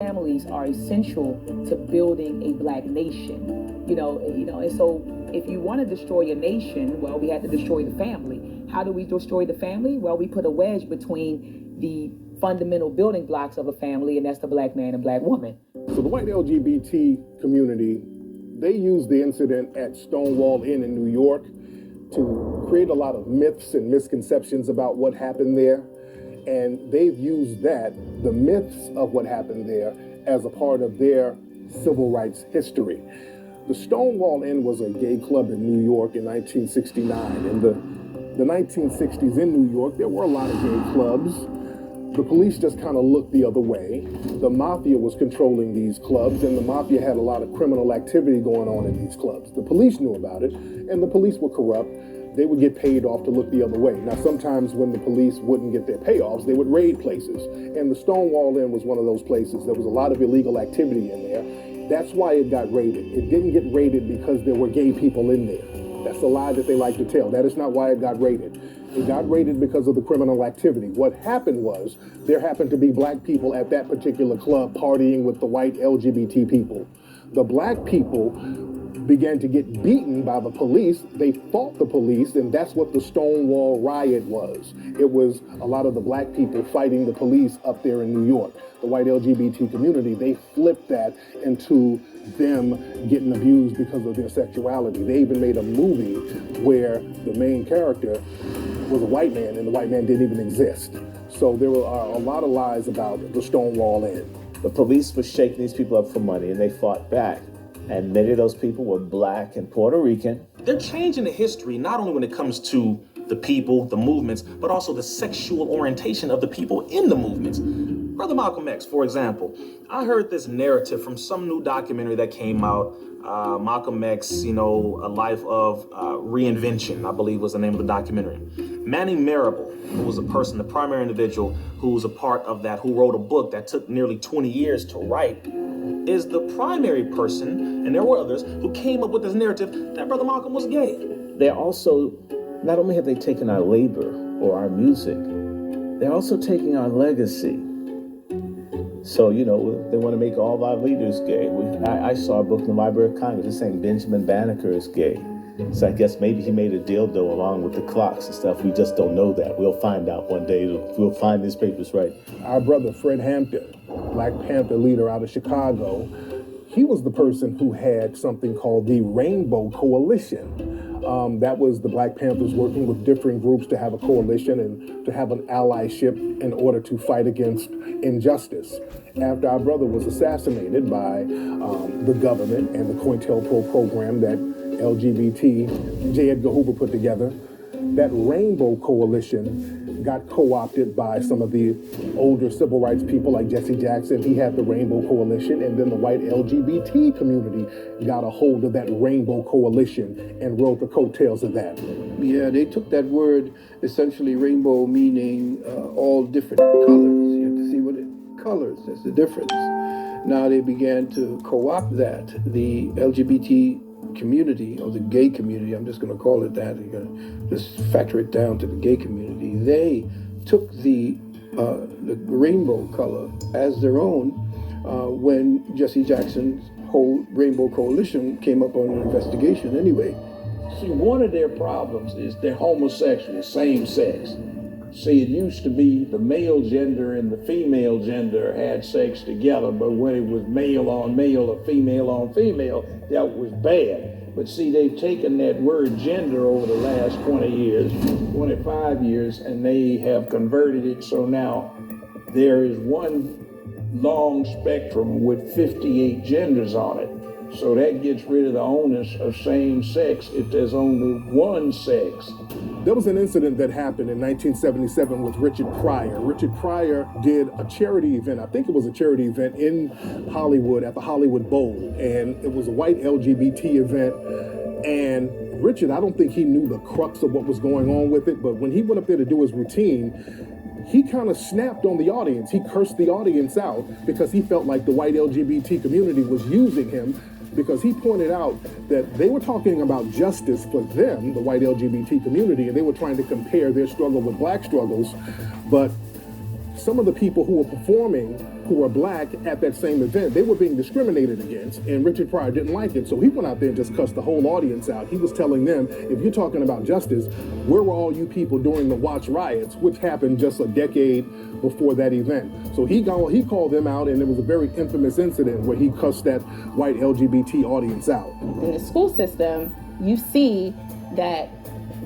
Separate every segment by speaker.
Speaker 1: Families are essential to building a black nation. And so if you want to destroy a nation, well, we had to destroy the family. How do we destroy the family? Well, we put a wedge between the fundamental building blocks of a family, and that's the black man and black woman.
Speaker 2: So the white LGBT community, they used the incident at Stonewall Inn in New York to create a lot of myths and misconceptions about what happened there. And they've used that, the myths of what happened there, as a part of their civil rights history. The Stonewall Inn was a gay club in New York in 1969. In the 1960s in New York, there were a lot of gay clubs. The police just kind of looked the other way. The mafia was controlling these clubs, and the mafia had a lot of criminal activity going on in these clubs. The police knew about it, and the police were corrupt. They would get paid off to look the other way. Now, sometimes when the police wouldn't get their payoffs, they would raid places. And the Stonewall Inn was one of those places. There was a lot of illegal activity in there. That's why it got raided. It didn't get raided because there were gay people in there. That's a lie that they like to tell. That is not why it got raided. It got raided because of the criminal activity. What happened was there happened to be black people at that particular club partying with the white LGBT people. The black people began to get beaten by the police. They fought the police, and that's what the Stonewall riot was. It was a lot of the black people fighting the police up there in New York. The white LGBT community, they flipped that into them getting abused because of their sexuality. They even made a movie where the main character was a white man, and the white man didn't even exist. So there were a lot of lies about the Stonewall Inn.
Speaker 3: The police were shaking these people up for money, and they fought back. And many of those people were black and Puerto Rican.
Speaker 4: They're changing the history, not only when it comes to the people, the movements, but also the sexual orientation of the people in the movements. Brother Malcolm X, for example, I heard this narrative from some new documentary that came out, Malcolm X, A Life of Reinvention, I believe was the name of the documentary. Manning Marable, who was a person, the primary individual who was a part of that, who wrote a book that took nearly 20 years to write, is the primary person, and there were others, who came up with this narrative that Brother Malcolm was gay.
Speaker 3: They're also, not only have they taken our labor or our music, they're also taking our legacy. So, they want to make all of our leaders gay. I saw a book in the Library of Congress saying Benjamin Banneker is gay. So I guess maybe he made a dildo along with the clocks and stuff. We just don't know that. We'll find out one day. We'll find these papers right.
Speaker 2: Our brother Fred Hampton, Black Panther leader out of Chicago, he was the person who had something called the Rainbow Coalition. That was the Black Panthers working with different groups to have a coalition and to have an allyship in order to fight against injustice. After our brother was assassinated by the government and the COINTELPRO program that LGBT J. Edgar Hoover put together, that Rainbow Coalition got co-opted by some of the older civil rights people like Jesse Jackson. He had the Rainbow Coalition, and then the white LGBT community got a hold of that Rainbow Coalition and rode the coattails of that.
Speaker 5: Yeah, they took that word, essentially rainbow meaning all different colors. You have to see what colors, that's the difference. Now they began to co-opt that, the LGBT community, or the gay community, I'm just going to call it that, you're going to just factor it down to the gay community. They took the rainbow color as their own when Jesse Jackson's whole Rainbow Coalition came up on an investigation anyway.
Speaker 6: See, one of their problems is they're homosexual, same sex. See, it used to be the male gender and the female gender had sex together, but when it was male on male or female on female, that was bad. But see, they've taken that word gender over the last 20 years, 25 years, and they have converted it so now there is one long spectrum with 58 genders on it. So that gets rid of the onus of same sex if there's only one sex.
Speaker 2: There was an incident that happened in 1977 with Richard Pryor. Richard Pryor did a charity event, I think it was a charity event in Hollywood at the Hollywood Bowl, and it was a white LGBT event. And Richard, I don't think he knew the crux of what was going on with it, but when he went up there to do his routine, he kind of snapped on the audience. He cursed the audience out because he felt like the white LGBT community was using him, because he pointed out that they were talking about justice for them, the white LGBT community, and they were trying to compare their struggle with black struggles. But some of the people who were performing who were black at that same event, they were being discriminated against, and Richard Pryor didn't like it, so he went out there and just cussed the whole audience out. He was telling them, if you're talking about justice, where were all you people during the Watch riots, which happened just a decade before that event? So he called them out, and it was a very infamous incident where he cussed that white LGBT audience out.
Speaker 7: In the school system, you see that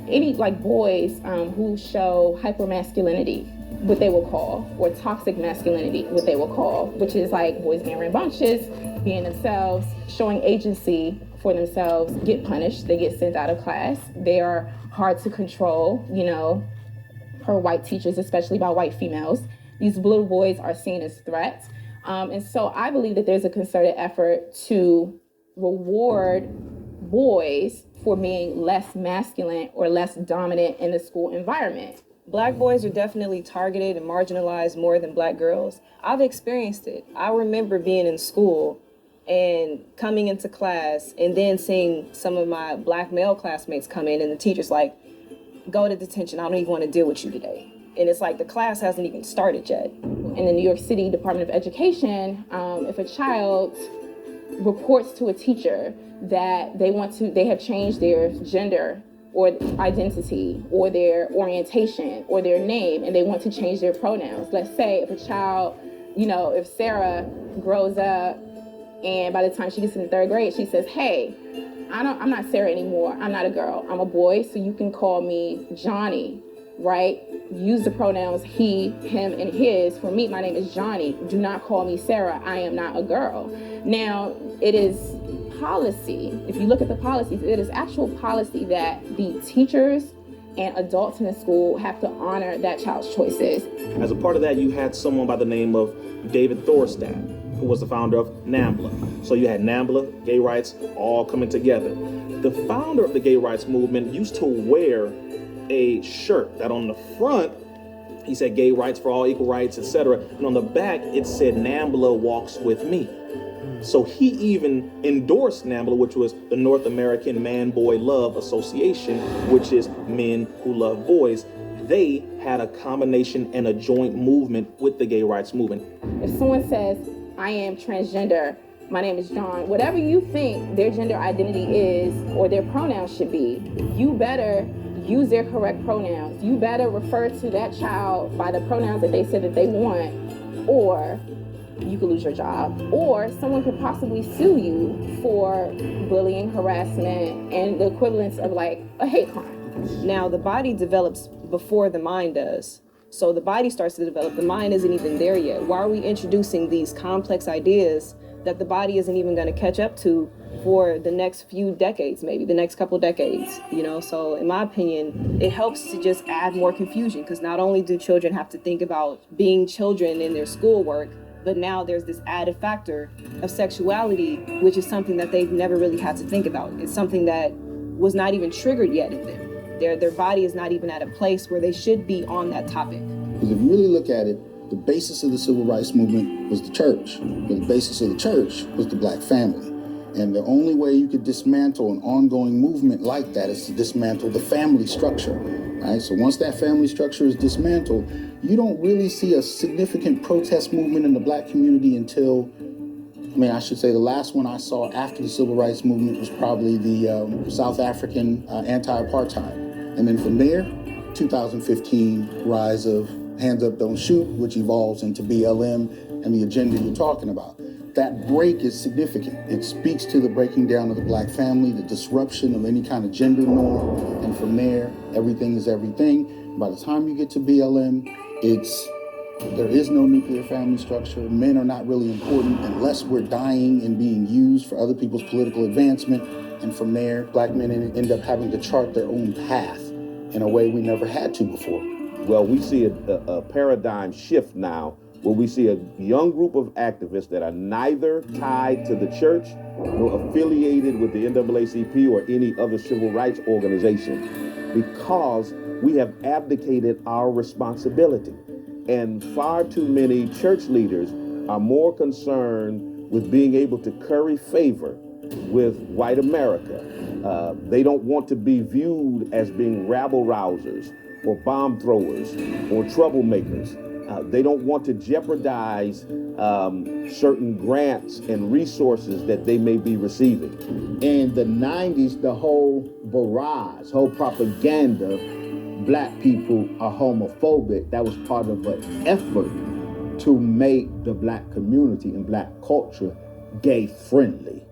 Speaker 7: any boys who show hypermasculinity, what they will call, or toxic masculinity, what they will call, which is like boys being rambunctious, being themselves, showing agency for themselves, get punished. They get sent out of class. They are hard to control, per white teachers, especially by white females. These little boys are seen as threats. And so I believe that there's a concerted effort to reward boys for being less masculine or less dominant in the school environment.
Speaker 8: Black boys are definitely targeted and marginalized more than black girls. I've experienced it. I remember being in school and coming into class and then seeing some of my black male classmates come in and the teacher's like, go to detention, I don't even want to deal with you today. And it's like the class hasn't even started yet.
Speaker 7: In the New York City Department of Education, if a child reports to a teacher that they have changed their gender or identity or their orientation or their name and they want to change their pronouns. Let's say if a child, if Sarah grows up and by the time she gets in the 3rd grade, she says, hey, I'm not Sarah anymore. I'm not a girl. I'm a boy, so you can call me Johnny, right? Use the pronouns he, him, and his. For me, my name is Johnny. Do not call me Sarah. I am not a girl. Now, it is policy. If you look at the policies, it is actual policy that the teachers and adults in the school have to honor that child's choices.
Speaker 4: As a part of that, you had someone by the name of David Thorstad, who was the founder of NAMBLA. So you had NAMBLA, gay rights, all coming together. The founder of the gay rights movement used to wear a shirt that on the front, he said gay rights for all, equal rights, etc. And on the back, it said NAMBLA walks with me. So he even endorsed NAMBLA, which was the North American Man-Boy Love Association, which is men who love boys. They had a combination and a joint movement with the gay rights movement.
Speaker 7: If someone says, I am transgender, my name is John, whatever you think their gender identity is or their pronouns should be, you better use their correct pronouns. You better refer to that child by the pronouns that they said that they want, or you could lose your job, or someone could possibly sue you for bullying, harassment, and the equivalence of like a hate crime.
Speaker 8: Now, the body develops before the mind does. So the body starts to develop, the mind isn't even there yet. Why are we introducing these complex ideas that the body isn't even going to catch up to for the next few decades, maybe the next couple decades, So in my opinion, it helps to just add more confusion, because not only do children have to think about being children in their schoolwork, but now there's this added factor of sexuality, which is something that they've never really had to think about. It's something that was not even triggered yet in them. Their body is not even at a place where they should be on that topic.
Speaker 9: Because if you really look at it, the basis of the civil rights movement was the church. But the basis of the church was the black family. And the only way you could dismantle an ongoing movement like that is to dismantle the family structure, right? So once that family structure is dismantled, you don't really see a significant protest movement in the black community until, I should say the last one I saw after the civil rights movement was probably the South African anti-apartheid. And then from there, 2015 rise of Hands Up, Don't Shoot, which evolves into BLM and the agenda you're talking about. That break is significant. It speaks to the breaking down of the black family, the disruption of any kind of gender norm, and from there, everything is everything. By the time you get to BLM, there is no nuclear family structure. Men are not really important unless we're dying and being used for other people's political advancement. And from there, black men end up having to chart their own path in a way we never had to before.
Speaker 10: Well, we see a paradigm shift now, where we see a young group of activists that are neither tied to the church nor affiliated with the NAACP or any other civil rights organization, because we have abdicated our responsibility. And far too many church leaders are more concerned with being able to curry favor with white America. They don't want to be viewed as being rabble rousers or bomb throwers or troublemakers. They don't want to jeopardize certain grants and resources that they may be receiving.
Speaker 11: In the 90s, the whole barrage, whole propaganda, black people are homophobic, that was part of an effort to make the black community and black culture gay friendly,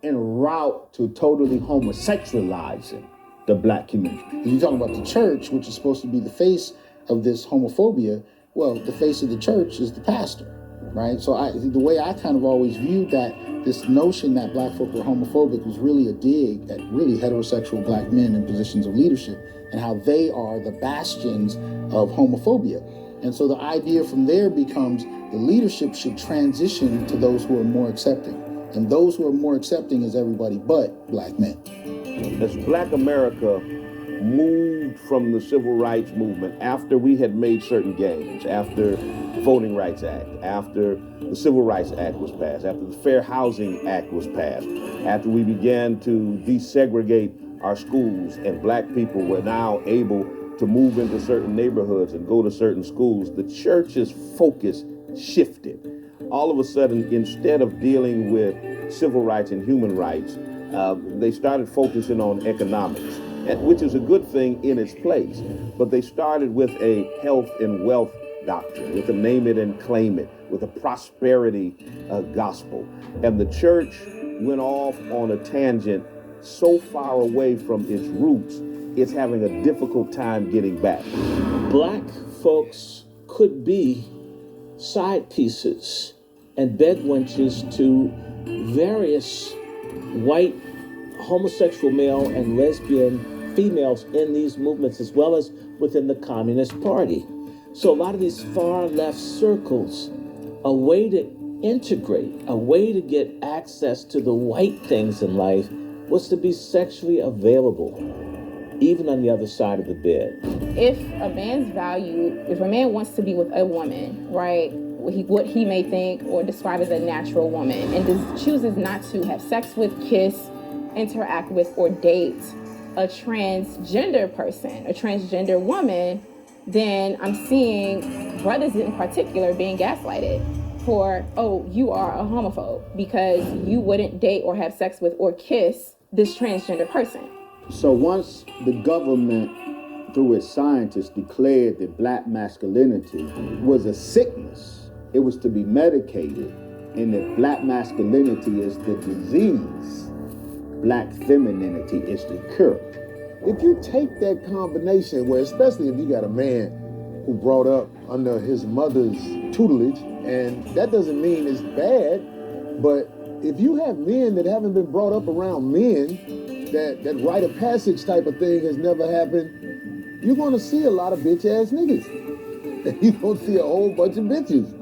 Speaker 11: en route to totally homosexualizing the black community.
Speaker 9: You talk about the church, which is supposed to be the face of this homophobia. Well, the face of the church is the pastor, right? So the way I kind of always viewed that, this notion that black folk were homophobic was really a dig at really heterosexual black men in positions of leadership and how they are the bastions of homophobia. And so the idea from there becomes the leadership should transition to those who are more accepting. And those who are more accepting is everybody but black men.
Speaker 10: As Black America moved from the Civil Rights Movement, after we had made certain gains, after the Voting Rights Act, after the Civil Rights Act was passed, after the Fair Housing Act was passed, after we began to desegregate our schools and black people were now able to move into certain neighborhoods and go to certain schools, the church's focus shifted. All of a sudden, instead of dealing with civil rights and human rights, they started focusing on economics, which is a good thing in its place. But they started with a health and wealth doctrine, with a name it and claim it, with a prosperity gospel. And the church went off on a tangent so far away from its roots, it's having a difficult time getting back.
Speaker 3: Black folks could be side pieces and bed wenches to various white homosexual male and lesbian females in these movements, as well as within the Communist Party. So a lot of these far left circles, a way to integrate, a way to get access to the white things in life was to be sexually available, even on the other side of the bed.
Speaker 7: If a man wants to be with a woman, right, what he may think or describe as a natural woman, and chooses not to have sex with, kiss, interact with, or date a transgender person, a transgender woman, then I'm seeing brothers in particular being gaslighted for, oh, you are a homophobe because you wouldn't date or have sex with or kiss this transgender person.
Speaker 11: So once the government, through its scientists, declared that black masculinity was a sickness, it was to be medicated, and that black masculinity is the disease, black femininity is the cure.
Speaker 2: If you take that combination, where especially if you got a man who brought up under his mother's tutelage, and that doesn't mean it's bad, but if you have men that haven't been brought up around men, that rite of passage type of thing has never happened, you're gonna see a lot of bitch-ass niggas. And you're gonna see a whole bunch of bitches.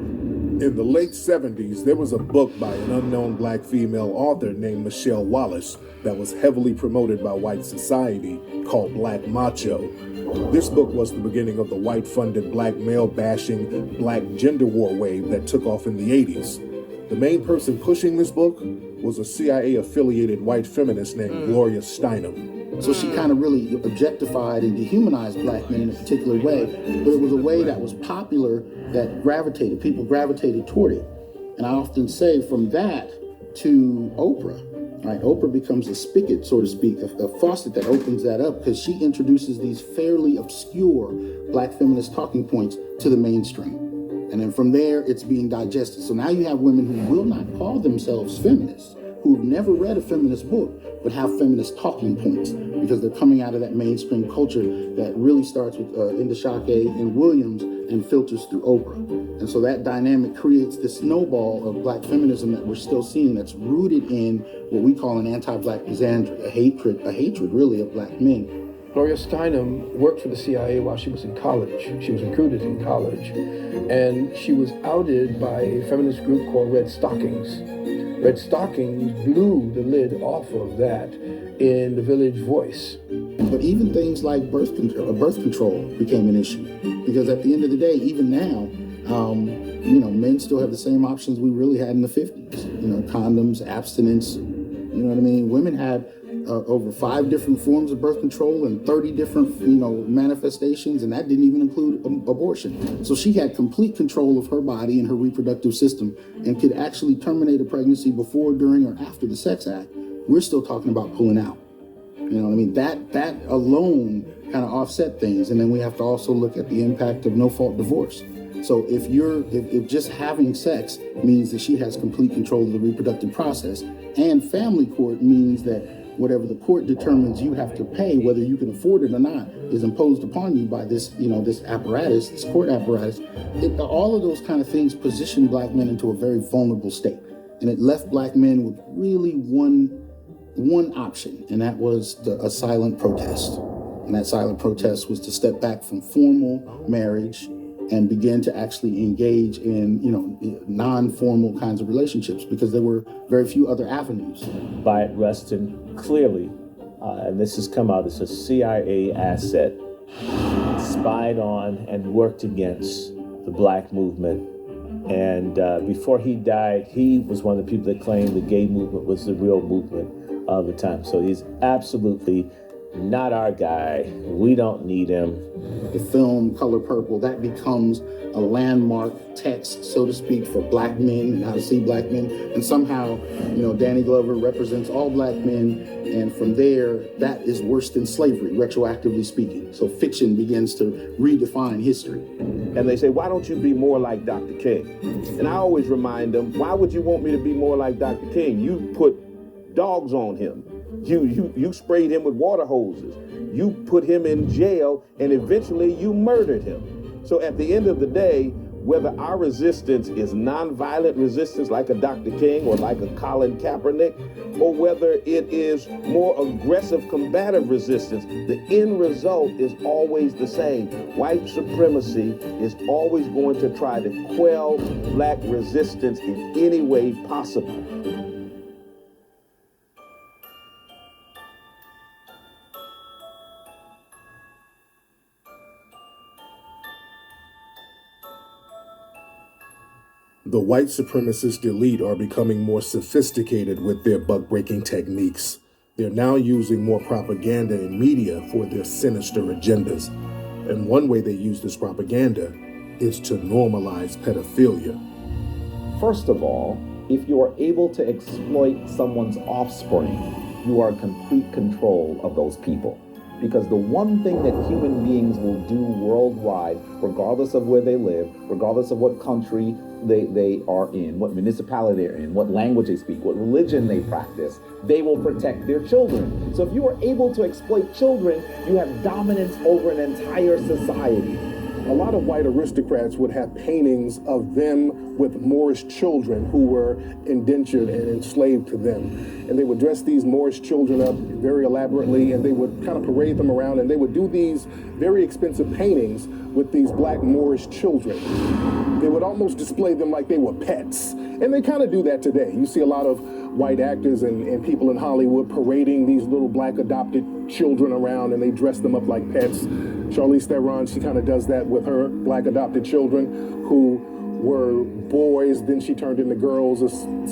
Speaker 2: In the late 70s, there was a book by an unknown black female author named Michelle Wallace that was heavily promoted by white society called Black Macho. This book was the beginning of the white-funded black male-bashing black gender war wave that took off in the 80s. The main person pushing this book was a CIA-affiliated white feminist named Gloria Steinem.
Speaker 9: So she kind of really objectified and dehumanized black men in a particular way, but it was a way that was popular, that people gravitated toward it. And I often say from that to Oprah, right? Oprah becomes a spigot, so to speak, a faucet that opens that up because she introduces these fairly obscure black feminist talking points to the mainstream. And then from there, it's being digested. So now you have women who will not call themselves feminists, who've never read a feminist book, but have feminist talking points because they're coming out of that mainstream culture that really starts with Indashake and Williams and filters through Oprah. And so that dynamic creates this snowball of black feminism that we're still seeing that's rooted in what we call an anti-black misandry, a hatred really of black men.
Speaker 5: Gloria Steinem worked for the CIA while she was in college. She was recruited in college. And she was outed by a feminist group called Red Stockings. Red Stockings blew the lid off of that in the Village Voice.
Speaker 9: But even things like birth control became an issue. Because at the end of the day, even now, men still have the same options we really had in the 50s. Condoms, abstinence, you know what I mean? Women had over 5 different forms of birth control and 30 different, manifestations, and that didn't even include abortion. So she had complete control of her body and her reproductive system and could actually terminate a pregnancy before, during, or after the Sex Act. We're still talking about pulling out. You know what I mean? That alone kind of offset things. And then we have to also look at the impact of no-fault divorce. So if just having sex means that she has complete control of the reproductive process, and family court means that whatever the court determines you have to pay, whether you can afford it or not, is imposed upon you by this, this apparatus, this court apparatus. All of those kind of things position black men into a very vulnerable state. And it left black men with really one option, and that was a silent protest. And that silent protest was to step back from formal marriage and begin to actually engage in, non-formal kinds of relationships, because there were very few other avenues.
Speaker 3: By it resting clearly, and this has come out as a CIA asset, spied on and worked against the black movement. And before he died, he was one of the people that claimed the gay movement was the real movement of the time. So he's absolutely not our guy. We don't need him.
Speaker 9: The film Color Purple, that becomes a landmark text, so to speak, for black men and how to see black men. And somehow, Danny Glover represents all black men. And from there, that is worse than slavery, retroactively speaking. So fiction begins to redefine history.
Speaker 10: And they say, why don't you be more like Dr. King? And I always remind them, why would you want me to be more like Dr. King? You put dogs on him. You sprayed him with water hoses. You put him in jail, and eventually you murdered him. So at the end of the day, whether our resistance is nonviolent resistance like a Dr. King or like a Colin Kaepernick, or whether it is more aggressive combative resistance, the end result is always the same. White supremacy is always going to try to quell black resistance in any way possible.
Speaker 2: The white supremacist elite are becoming more sophisticated with their buck-breaking techniques. They're now using more propaganda and media for their sinister agendas. And one way they use this propaganda is to normalize pedophilia.
Speaker 12: First of all, if you are able to exploit someone's offspring, you are in complete control of those people. Because the one thing that human beings will do worldwide, regardless of where they live, regardless of what country they are in, what municipality they're in, what language they speak, what religion they practice, they will protect their children. So if you are able to exploit children, you have dominance over an entire society.
Speaker 2: A lot of white aristocrats would have paintings of them with Moorish children who were indentured and enslaved to them. And they would dress these Moorish children up very elaborately, and they would kind of parade them around, and they would do these very expensive paintings with these black Moorish children. They would almost display them like they were pets. And they kind of do that today. You see a lot of white actors and people in Hollywood parading these little black adopted children around, and they dress them up like pets. Charlize Theron, she kind of does that with her black adopted children who were boys, then she turned into girls,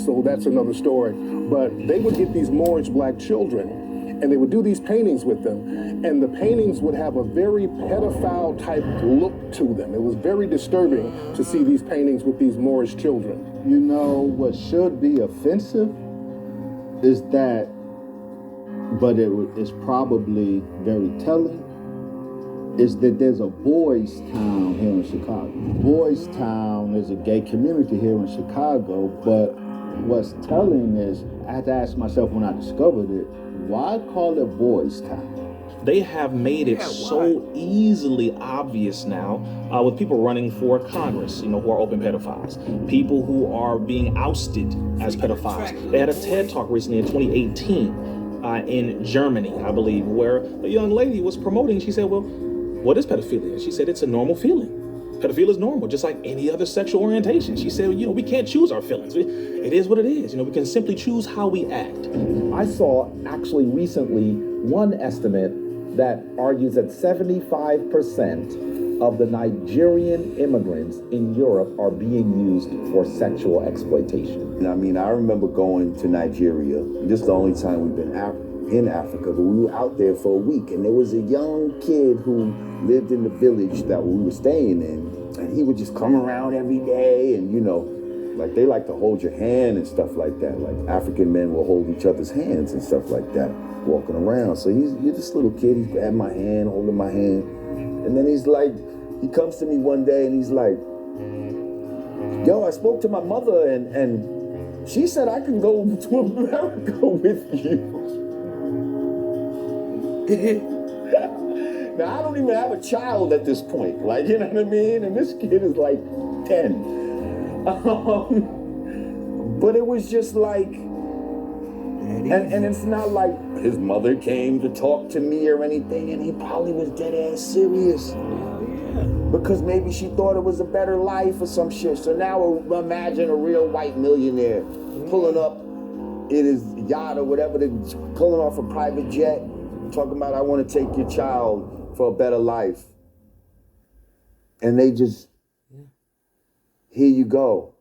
Speaker 2: so that's another story. But they would get these Moorish black children, and they would do these paintings with them, and the paintings would have a very pedophile type look to them. It was very disturbing to see these paintings with these Moorish children.
Speaker 11: You know, what should be offensive is that, but it's probably very telling, is that there's a boys' town here in Chicago. Boys' town is a gay community here in Chicago, but what's telling is, I had to ask myself when I discovered it, why call it boys' town?
Speaker 4: They have made it so easily obvious now with people running for Congress, who are open pedophiles, people who are being ousted as pedophiles. They had a TED Talk recently in 2018 in Germany, I believe, where a young lady was promoting. She said, well, what is pedophilia? She said, it's a normal feeling. Pedophilia is normal, just like any other sexual orientation. She said, we can't choose our feelings. It is what it is. We can simply choose how we act.
Speaker 12: I saw actually recently one estimate that argues that 75% of the Nigerian immigrants in Europe are being used for sexual exploitation.
Speaker 13: I remember going to Nigeria. This is the only time we've been in Africa, but we were out there for a week, and there was a young kid who lived in the village that we were staying in, and he would just come around every day, and like they like to hold your hand and stuff like that. Like African men will hold each other's hands and stuff like that, walking around. So he's this little kid, he's grabbing my hand, holding my hand, and then he comes to me one day and he's like, yo, I spoke to my mother and she said I can go to America with you. Now, I don't even have a child at this point. Like, you know what I mean? And this kid is like 10. But it was just like, and it's not like his mother came to talk to me or anything, and he probably was dead ass serious. Because maybe she thought it was a better life or some shit. So now imagine a real white millionaire pulling up in his yacht or whatever, pulling off a private jet, talking about, I want to take your child for a better life. And they just, here you go.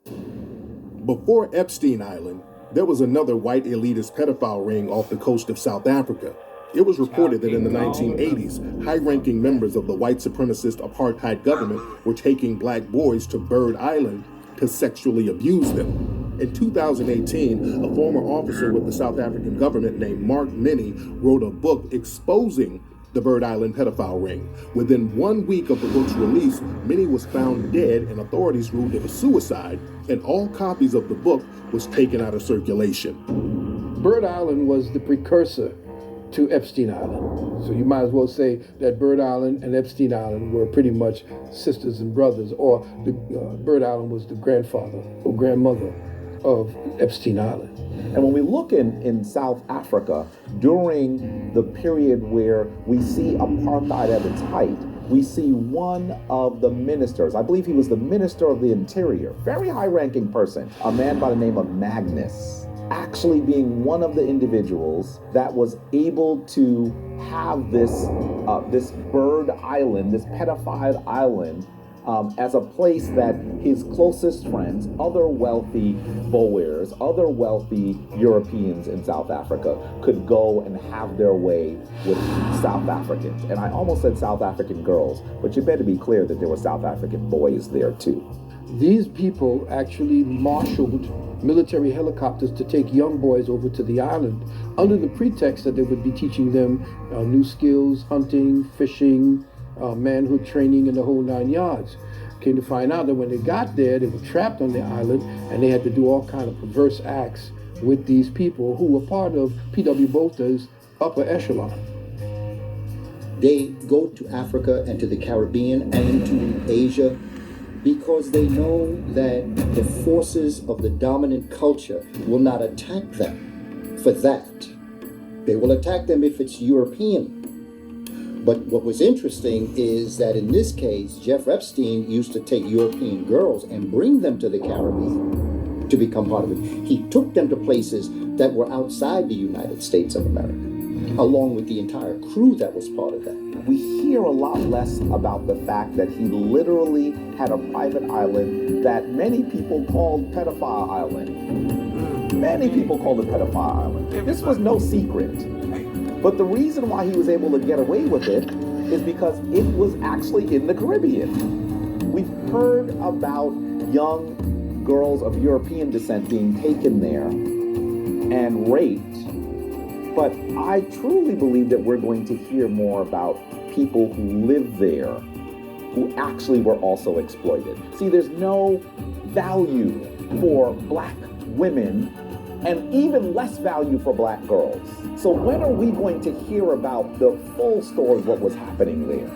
Speaker 2: Before Epstein Island, there was another white elitist pedophile ring off the coast of South Africa. It was reported that in the 1980s, high-ranking members of the white supremacist apartheid government were taking black boys to Bird Island to sexually abuse them. In 2018, a former officer with the South African government named Mark Minnie wrote a book exposing the Bird Island pedophile ring. Within 1 week of the book's release, Minnie was found dead and authorities ruled it was suicide, and all copies of the book was taken out of circulation.
Speaker 5: Bird Island was the precursor to Epstein Island. So you might as well say that Bird Island and Epstein Island were pretty much sisters and brothers, or Bird Island was the grandfather or grandmother of Epstein Island.
Speaker 12: And when we look in South Africa, during the period where we see apartheid at its height, we see one of the ministers, I believe he was the Minister of the Interior, very high-ranking person, a man by the name of Magnus, actually being one of the individuals that was able to have this Bird Island, this pedophile island, as a place that his closest friends, other wealthy Boers, other wealthy Europeans in South Africa could go and have their way with South Africans. And I almost said South African girls, but you better be clear that there were South African boys there too.
Speaker 5: These people actually marshaled military helicopters to take young boys over to the island under the pretext that they would be teaching them new skills, hunting, fishing, manhood training, and the whole 9 yards. Came to find out that when they got there, they were trapped on the island and they had to do all kind of perverse acts with these people who were part of P.W. Botha's upper echelon.
Speaker 14: They go to Africa and to the Caribbean and to Asia because they know that the forces of the dominant culture will not attack them for that. They will attack them if it's European. But what was interesting is that in this case, Jeff Epstein used to take European girls and bring them to the Caribbean to become part of it. He took them to places that were outside the United States of America, along with the entire crew that was part of that.
Speaker 12: We hear a lot less about the fact that he literally had a private island that many people called Pedophile Island. Many people called it Pedophile Island. This was no secret. But the reason why he was able to get away with it is because it was actually in the Caribbean. We've heard about young girls of European descent being taken there and raped, but I truly believe that we're going to hear more about people who live there who actually were also exploited. See, there's no value for black women and even less value for black girls. So when are we going to hear about the full story of what was happening there?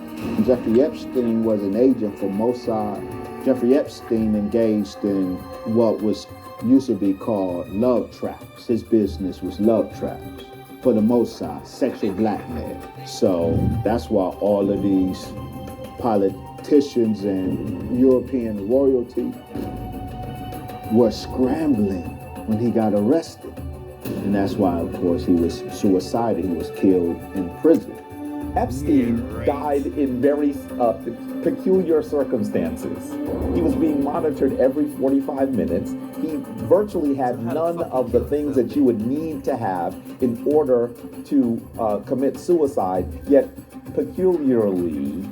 Speaker 11: Jeffrey Epstein was an agent for Mossad. Jeffrey Epstein engaged in what was used to be called love traps. His business was love traps for the Mossad, sexual blackmail. So that's why all of these politicians and European royalty were scrambling when he got arrested. And that's why, of course, he was suicidal. He was killed in prison.
Speaker 12: Epstein died in very peculiar circumstances. He was being monitored every 45 minutes. He virtually had none of the things that you would need to have in order to commit suicide, yet peculiarly,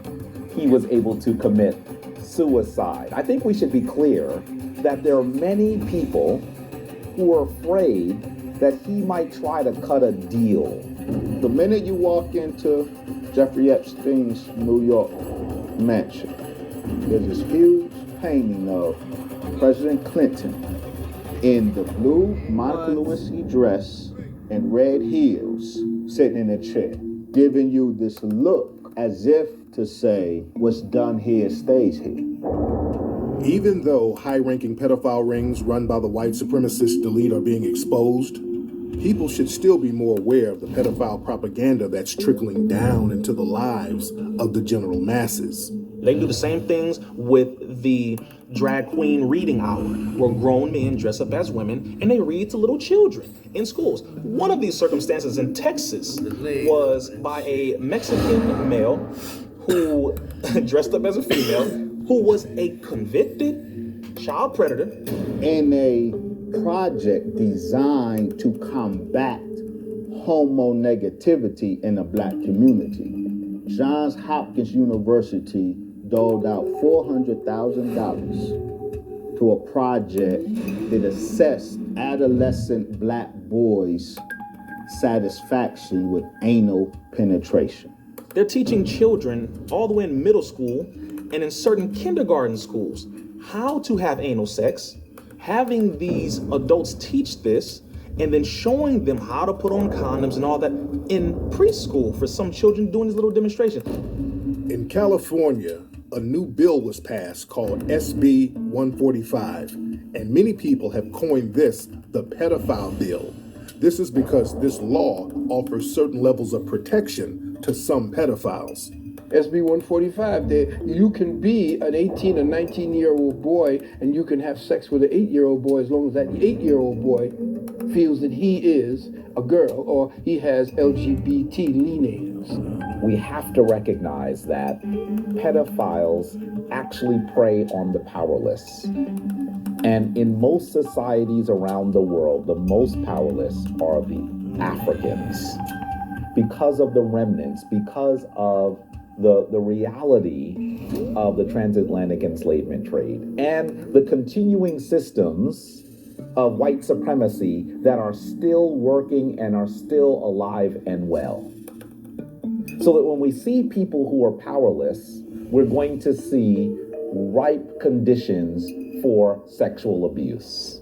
Speaker 12: he was able to commit suicide. I think we should be clear that there are many people who are afraid that he might try to cut a deal.
Speaker 11: The minute you walk into Jeffrey Epstein's New York mansion, there's this huge painting of President Clinton in the blue Monica Lewinsky dress and red heels, sitting in a chair, giving you this look as if to say, what's done here stays here.
Speaker 2: Even though high-ranking pedophile rings run by the white supremacist elite are being exposed, people should still be more aware of the pedophile propaganda that's trickling down into the lives of the general masses.
Speaker 4: They do the same things with the drag queen reading hour, where grown men dress up as women and they read to little children in schools. One of these circumstances in Texas was by a Mexican male who dressed up as a female, who was a convicted child predator.
Speaker 11: In a project designed to combat homonegativity in the black community, Johns Hopkins University doled out $400,000 to a project that assessed adolescent black boys' satisfaction with anal penetration.
Speaker 4: They're teaching children all the way in middle school and in certain kindergarten schools how to have anal sex, having these adults teach this, and then showing them how to put on condoms and all that in preschool for some children doing this little demonstration.
Speaker 2: In California, a new bill was passed called SB 145, and many people have coined this the pedophile bill. This is because this law offers certain levels of protection to some pedophiles.
Speaker 5: SB 145, you can be an 18 or 19-year-old boy and you can have sex with an 8-year-old boy as long as that 8-year-old boy feels that he is a girl or he has LGBT leanings.
Speaker 12: We have to recognize that pedophiles actually prey on the powerless. And in most societies around the world, the most powerless are the Africans. Because of the remnants, because of the reality of the transatlantic enslavement trade and the continuing systems of white supremacy that are still working and are still alive and well. So that when we see people who are powerless, we're going to see ripe conditions for sexual abuse.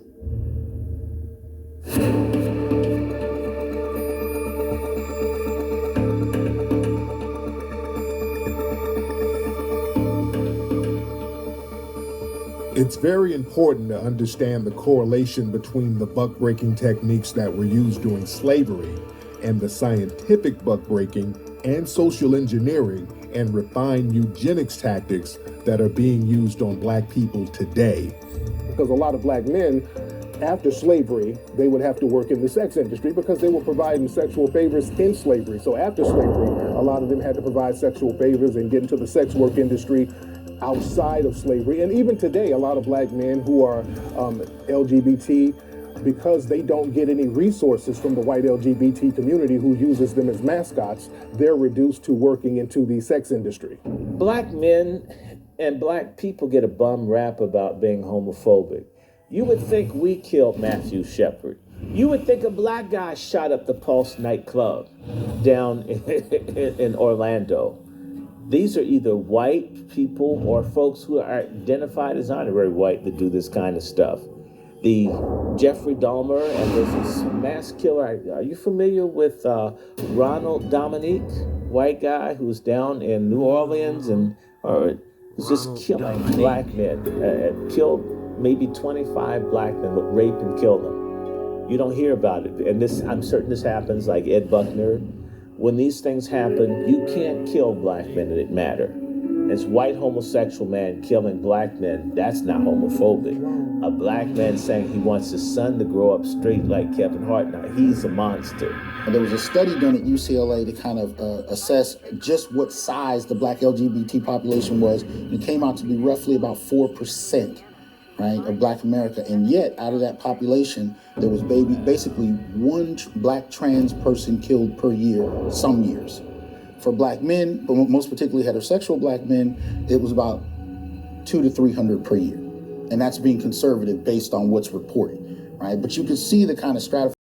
Speaker 2: It's very important to understand the correlation between the buck-breaking techniques that were used during slavery and the scientific buck-breaking and social engineering and refined eugenics tactics that are being used on black people today. Because a lot of black men, after slavery, they would have to work in the sex industry because they were providing sexual favors in slavery. So after slavery, a lot of them had to provide sexual favors and get into the sex work industry outside of slavery. And even today, a lot of black men who are LGBT, because they don't get any resources from the white LGBT community who uses them as mascots, they're reduced to working into the sex industry.
Speaker 3: Black men and black people get a bum rap about being homophobic. You would think we killed Matthew Shepard. You would think a black guy shot up the Pulse nightclub down in Orlando. These are either white people or folks who are identified as honorary white that do this kind of stuff. The Jeffrey Dahmer and this mass killer. Are you familiar with Ronald Dominique, white guy who's down in New Orleans and was just killing black men, killed maybe 25 black men, raped and killed them. You don't hear about it. And this, I'm certain this happens, like Ed Buckner. When these things happen, you can't kill black men and it matter. This white homosexual man killing black men, that's not homophobic. A black man saying he wants his son to grow up straight like Kevin Hart, now he's a monster.
Speaker 9: And there was a study done at UCLA to kind of assess just what size the black LGBT population was. And it came out to be roughly about 4%, right, of black America. And yet, out of that population, there was basically one black trans person killed per year, some years. For black men, but most particularly heterosexual black men, it was about 200 to 300 per year. And that's being conservative based on what's reported, right? But you can see the kind of stratification